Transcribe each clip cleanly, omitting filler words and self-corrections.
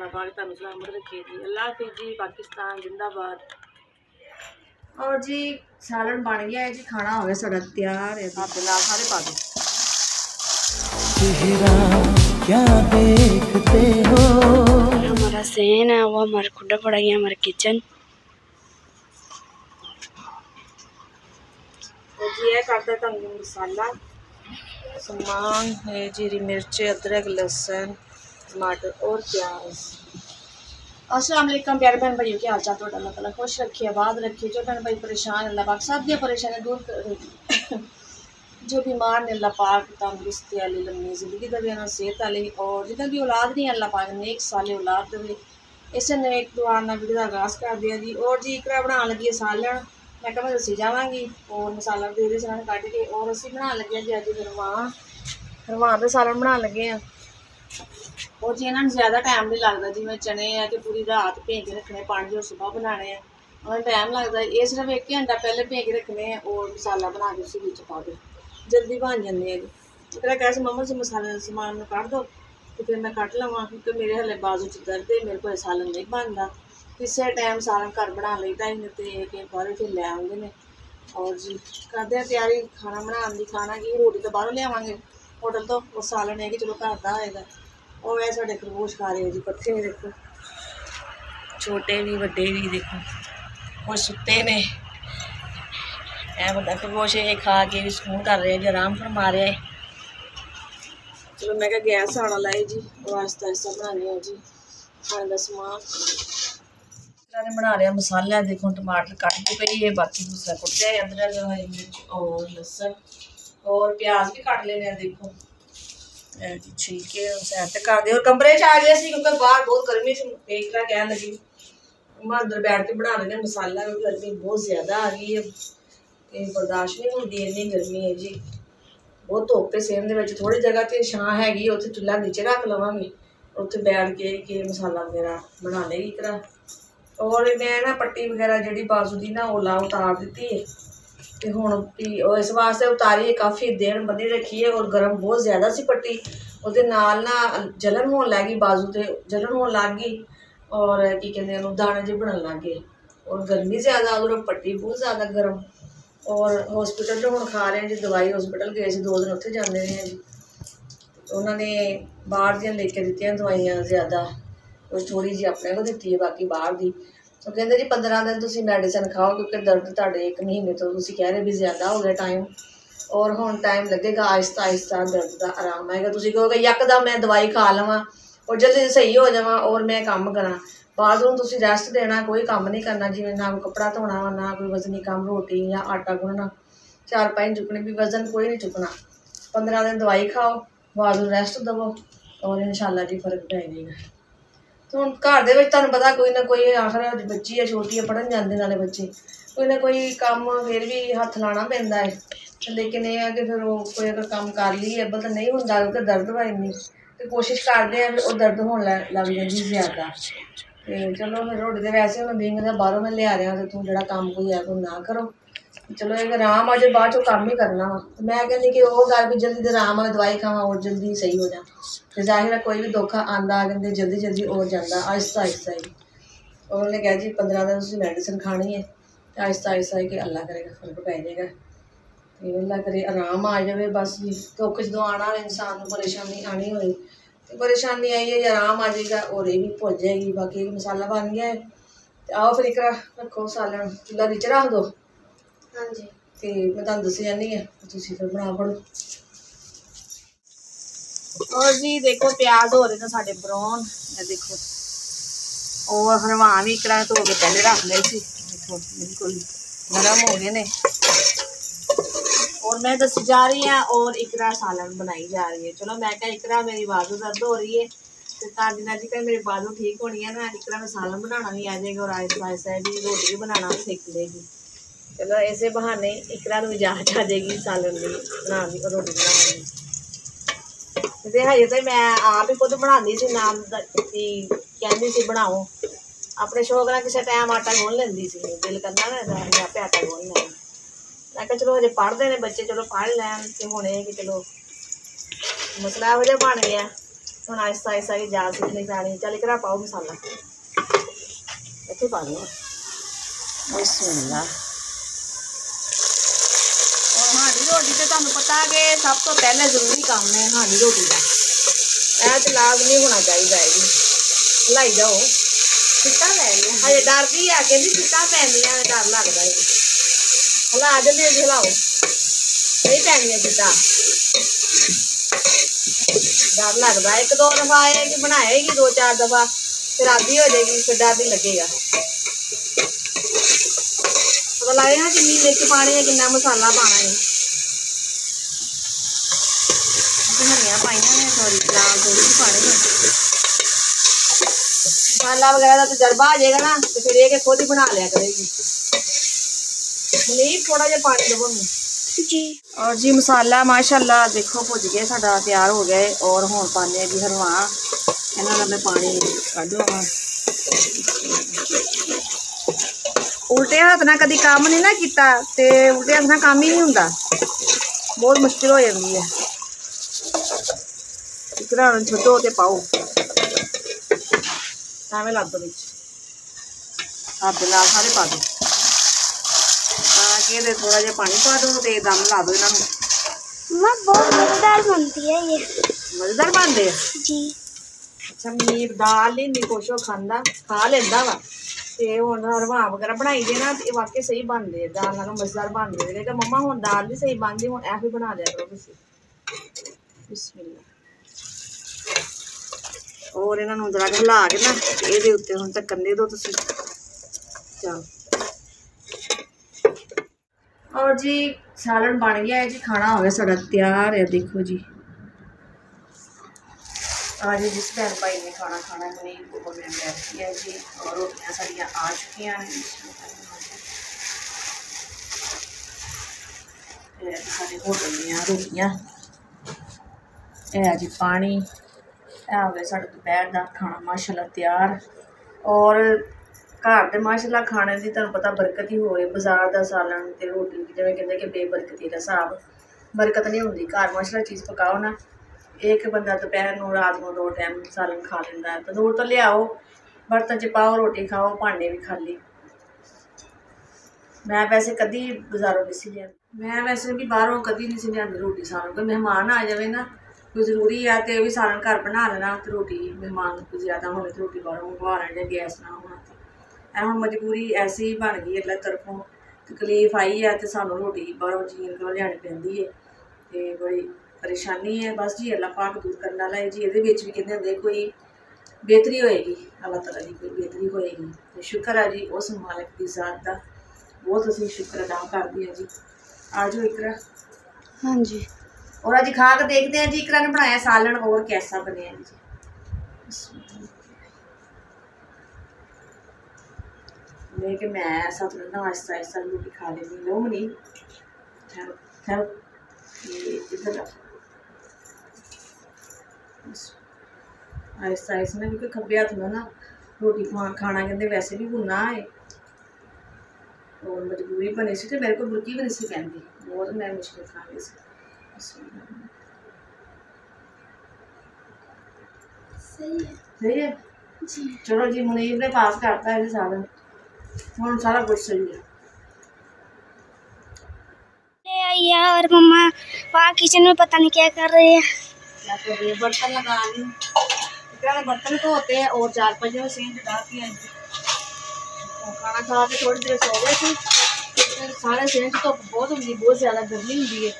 अल्लाह पाक तुहानू सलामत रखे जी। अल्लाह हाफिज़ जी। पाकिस्तान जिंदाबाद। और जी सालन बन गया है जी, खाना हो गया सारा तैयार है। आप नाल सारे पा दो। क्या देखते हो? हमारा सेन है वो हमारा खुदा पड़ा गया, हमारा किचन। और जी ये करता है मसाला सामान है जी, मिर्च, अदरक, लहसुन, टमाटर और प्याज। अस्सलाम वालेकुम प्यारे बहन भाइयों, क्या हाल चाल तुहाडा? अल्लाह ताला खुश रखे, आबाद रखे। जो बहन भाई परेशान, अल्लाह पाक सब दी परेशानी दूर करे। जो बीमार ने अल्लाह पाक तंदुरुस्ती वाली लम्बी जिंदगी देवे, उन्हें सेहत वाली, और जिन्हों की औलाद नहीं अल्लाह पाक नेक साले औलाद देवे। इस नेक दुआ नाल वीडियो का आगाज़ कर दिया जी। और जी इकरा बनाने लगी है सालन, मैं कहा मैं दसी जावांगी और मसाला दे सालन कट के। और असी बना लगे जी अज हरवान का सालन बना लगे हैं। और जी इन्होंने ज़्यादा टाइम नहीं लगता, जिवें चने है कि पूरी रात भें के रखने पानी जो सुबह बनाने हैं, उन्हें टाइम लगता है। ये सिर्फ 1 घंटा पहले भें के रखने हैं और मसाला बना के उसी बिच पा दो, जल्दी बन जाते हैं जी। फिर कह से मम्मा से मसाले समान में कट दो, तो फिर मैं कट लवां क्योंकि मेरे हले बाजू च दर्द है, मेरे को सालन नहीं बनता। किसी टाइम सालन घर बना लईदा ही, नहीं तो बाहरों फिर लै आउंदे ने। और जी करते हैं तैयारी खाना बनाने की। खाना की रोटी तो बाहरों लियावांगे होटल तो, और सालन है कि चलो घर का होएगा। और वह साढ़े खरगोश खा रहे हो जी पत्ते, देखो छोटे भी बड़े भी, देखो वो सुते ने। बड़ा खरगोश है खा के भी सुकून कर रहे हैं जी, आराम फरमा रहे हैं। चलो मैं क्या गैस आना लाई जी, और आहिस्ता आहिस्ता बनानी है जी खाने का समान। बना रहे मसाला, देखो टमाटर कट के पई है, बाकी दूसरा कुटिया है, अदरक, हरी मिर्च और लहसुन और प्याज भी कट लेने। देखो छिलके सैट कर दे। और कमरे च आ गए सी क्योंकि बाहर बहुत गर्मी से एकरा कह लगी मैं अंदर बैठ के बना लेने मसाला, क्योंकि गर्मी बहुत ज़्यादा आ गई है, बर्दाश्त नहीं होती इन्नी गर्मी है जी। बहुत धुप्प है सेम दे, थोड़ी जगह तो छां हैगी, उत्थे चुल्हा नीचे रख लवांगी, उत्थे बैठ के मसाला वगैरह बना लेगी इकरा। और मैं ना पट्टी वगैरह जी बाजू की ना ओला उतार दी है, तो हुण इस वास्ते उतारी है, काफ़ी दिन बनी रखी है। और गर्म बहुत ज़्यादा सी पट्टी, उसदे नाल ना जलन होने लग गई, बाजू ते जलन होने लग गई, और की कहते हैं दाने जे बनन लग गए। और गर्मी ज़्यादा, और पट्टी बहुत ज़्यादा गर्म। और हॉस्पिटल तो हुण खा रहे हैं जी दवाई, हॉस्पिटल गए थे 2 दिन उत्थे जाते रहे हैं जी। उन्होंने बाहर दियां लेके दित्तियां दवाइयां ज़्यादा, कुछ थोड़ी जी अपने को दी है, बाकी बाहर दी। तो कहते जी 15 दिन तुम मैडिसिन खाओ, क्योंकि दर्द तुहाडे 1 महीने तो तुम कह रहे भी ज़्यादा हो गया टाइम, और हुण टाइम लगेगा, आहिस्ता आहिस्ता दर्द का आराम आएगा। तुम कहोगे यकदम मैं दवाई खा लवां और जल्दी सही हो जावां और मैं काम करा, बाद में तुम रेस्ट देना, कोई काम नहीं करना, जिवें ना कोई कपड़ा धोना वा, ना कोई वजनी काम, रोटी या आटा गुनना, 4 पाई चुकने भी, वजन कोई नहीं चुकना। 15 दिन दवाई खाओ, बाद में रेस्ट दवो, और इंशाअल्लाह जी फर्क पै जाएगा। तो हुण घर दे विच तुहानूं पता कोई ना कोई, आखिर बच्ची है छोटी है, पढ़न जांदे नाले बच्चे, कोई ना कोई काम फिर भी हत्थ लाना पैंदा है। लेकिन यह है कि फिर वो कोई अगर काम कर ली अब्बल तो नहीं होंदा, क्योंकि दर्द वा इन्नी, तो कोशिश करते हैं वो दर्द होने लग जाती ज़्यादा। तो चलो फिर रोटी तो वैसे मैं बिंग का बाहरों मैं लिया रहा, तो तू जो काम कोई है कोई ना करो, चलो एक आराम आ जाए, बाद चो काम ही करना वा। तो मैं कहती कि वो गल भी जल्दी तो आराम आए, दवाई खावा और जल्दी सही हो जा। तो जाहिर है कोई भी दुख आंदा कहते जल्दी जल्दी और जाता, आहिस्ता आहिस्ता ही। और उन्हें कहा जी 15 दिन तुम मैडिसिन खानी है, तो आहिस्ता आहिस्ता ही कि अल्लाह करेगा फर्क पै जाएगा, तो अल्लाह करे आराम आ जाए। बस जी दुख जो आना इंसान को, परेशानी आनी हो, तो परेशानी आई है, आराम आ जाएगा और ये भी भुल जाएगी। बाकी मसाला बन गया है, तो आओ फिर एक रखो सालन चूल्हा नीचे रख दो। हाँ जी, तो मैं तुहानूं दसी जानी है, तुम फिर बना पड़ो। और जी देखो प्याज हो रहे हैं साढ़े ब्राउन, देखो, और हरवान भी इकड़ा धो के पहले रख ले सी, देखो बिल्कुल नरम हो गए ने। और मैं दसी जा रही हूँ और इकरा सालन बनाई जा रही है। चलो मैं क्या इकरा मेरी बाजू दर्द हो रही है, तो ताजी जी का मेरी बाजू ठीक होनी है ना, इकरा में सालन बनाना भी आ जाएगा, और आहिस्ता आहिस्ता भी रोटी भी बनाना सीख लेगी। चलो ऐसे बहाने इकरा इजाजत आ जाएगी सालन की बनाने की, रोटी बनाने की। तो हजे तो मैं आप ही खुद बनाती सी, नाम कहती सी बनाओ, अपने शौक ना किसी टाइम आटा गुन लेंदी सी, दिल करना ना आपे आटा गुन लैना। मैं कहा चलो हजे पढ़ते हैं बच्चे, चलो पढ़ लैन, तो हुण ये कि चलो मसला यहो जिहा बन गया। ਹੁਣ ਆहिस्ता आहिस्ता ही जान सीखनी पैनी। चल इकरा पाओ मसाला इत्थे पा दो बिस्मिल्लाह। और हांडी रोटी तो तुहानूं पता कि सब तो पहले जरूरी काम है हांडी रोटी का। ऐ ते लाग नहीं होना चाहिए है जी। हिलाई जाओ चिट्टा पै गया हजे डरदी है कहती चिट्टा पैंदियां डर लगदा है। हिला जल्दी जल्दी हिलाओ नहीं पैंदियां चिट्टा डर लगता। एक दो दफा आएगी बनाएगी 2-4 दफा फिर आदि हो जाएगी फिर डर नहीं लगेगा। पता लगेगा कितनी मिर्च पानी है कितना मसाला पाना है। धनिया पाइया ने थोड़ी लाल थोड़ी सी पानी है। मसाला वगैरह का तजर्बा आ जाएगा ना तो फिर ये खुद ही बना लिया करेगी। मुनीब थोड़ा जिहा पानी दबो जी। और जी मसाला माशाल्लाह देखो भुज गया साडा तैयार हो गया है। और हुण पाने जी हलवा इन्हां दा मैं पानी कढ लवां। उल्टे हाथ ना कभी काम नहीं ना किया तो उल्टे हाथ ना काम ही नहीं होंदा बहुत मुश्किल हो जाती है। इकरा छड्डो तो पाओ एवें ला दो बिच आप नाल सारे पा दो के थोड़ा जिहा पानी पा दो तो दम ला दो इन्हों। बहुत मज़ेदार बनती है ये। मज़ेदार बनते हैं जी। अच्छा मीर दाल ही नहीं कुछ खांदा खा लेंदा वा ते हुण हलवा वगैरह बनाई दे ना ते वाकई सही बनते दाल नालों मज़ेदार बनते। लेकिन मम्मा हुण दाल नहीं सही बनती हुण ऐसे बना लिया करो तुसीं। बिस्मिल्लाह। और इन्हों जरा हिला के ना ये उत्ते हुण ढक्कन दे दो तुसीं। चलो और जी सालन बन गया है जी। खाना हो गया साड़ा तैयार है। देखो जी आज जिस भैन भाई ने खाना खाना नहीं वो मैं बैठी है जी। और रोटियां साड़ियाँ आ चुकी हैं। सारे होटल दियां रोटियां है जी। पानी है हो गया साढ़े दोपहर का खाना माशाल्लाह तैयार। और घर के माशाल्लाह खाने की तुहानूं पता बरकत ही होए। बाजार का सालन ते रोटी जिवें कहंदे कि बेबरकती का हिसाब बरकत नहीं होंदी। घर माशाल्लाह चीज़ पकाओ ना एक बंदा दोपहर को रात को 2 टाइम सालन खा लेंदा है। तंदूर तो लियाओ बर्तन च पाओ रोटी खाओ भांडे भी खाली। मैं वैसे कभी बाजारों नहीं लिया मैं वैसे भी बाहरों कभी नहीं लिया रोटी सालन। कोई मेहमान आ जाए ना कोई जरूरी है तो भी सालन घर बना लेना तो रोटी मेहमान कोई ज़्यादा होने तो रोटी बाहरों मंगवा लेना गैस ना होना। हम मजबूरी ऐसी ही बन गई अल्लाह तरफों तकलीफ आई है तो सानू रोटी बाहरों चीन को लियानी पैंदी है तो बड़ी परेशानी है। बस जी अल्लाह पाक दूर करने वाला है जी। ये भी कहते होंगे कोई बेहतरी होएगी अल्लाह तला की कोई बेहतरी होएगी तो शुक्र है जी उस मालिक की ज़ात का बहुत असीं शुक्र अदा करते हैं जी। आज इकरा हाँ जी। और अज खा के देखते हैं जी इकरा ने बनाया सालन और कैसा बने जी। लेकिन मैं ऐसा थोड़ा ना आहिस्ता आहिस्ता रोटी खा लेनी लो नहीं इधर आहिस्ता आहिस्ता ना क्योंकि खब्बे हथ में ना रोटी खाना कहते वैसे भी गुनाह है। और मजबूरी बनी सी तो मेरे को बुरकी भी नहीं सी पैंदी बहुत मैं मुश्किल खा ली सी। सही है जी। चलो जी मुनीब ने पास करता है सालन हुण सारा कुछ सही है। और मम्मा वहाँ किचन में पता नहीं क्या कर रहे हैं। क्या कर रही है बर्तन लगा ली बर्तन धोते हैं और 4-5 बजे सेंध डालती है। खाना खा के थोड़ी देर सो गए थे सारे सेंध तो बहुत होंगी बहुत ज़्यादा गर्मी होंगी है।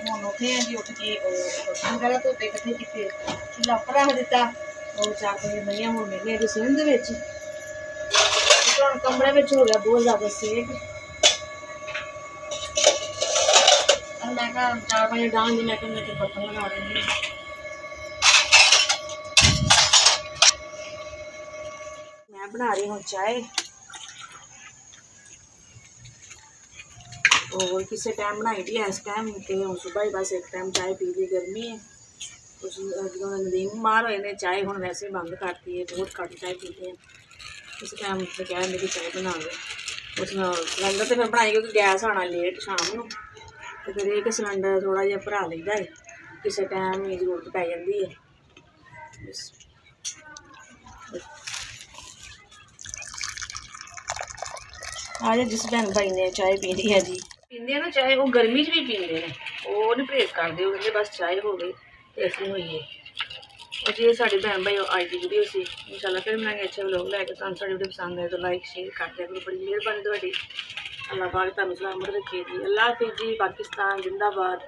हुण उठे हैं जी उठ के बर्तन वगैरह धोते इकट्ठे किए चूल्हा उपर रख दिता और 4-5 बजे हुण मिले जी सेंध कमरे में हो गया बहुत ज़्यादा सेक। मैं 4 बजे डाल दी मैं बर्तन लगा देंगी। मैं बना रही हूँ चाय और किसी टाइम बनाई दी इस टाइम तो हम सुबह ही बस एक टाइम चाय पी ली गर्मी है। जो नदीम बीमार होए ने चाय हम वैसे ही बंद करती है बहुत घट चाय पीते हैं। इस टाइम तो कह मेरी चाय बना लो उस सिलेंडर तो फिर बनाई क्योंकि गैस आना लेट शाम को तो फिर एक सिलेंडर थोड़ा जिहा भरा लईदा है किसी टाइम जरूरत पै जाती है। आज जिस भैन भाई ने चाय पीनी है जी पींदे ना चाय वो गर्मी च भी पींदे ने वो नहीं परहेज करते वो कहते बस चाय हो गई तो असली होई है और जी साढ़े भैन भाई अज की वीडियो से इंशाल्लाह फिर बनाएंगे अच्छे लोग लैके तुम साड़ी वीडियो पसंद आए तो लाइक शेयर कर दिया करो बड़ी मेहरबानी थोड़ी अल्लाह पाक तुम सलामत रखे जी अल्लाह हाफिज़ जी पाकिस्तान जिंदाबाद।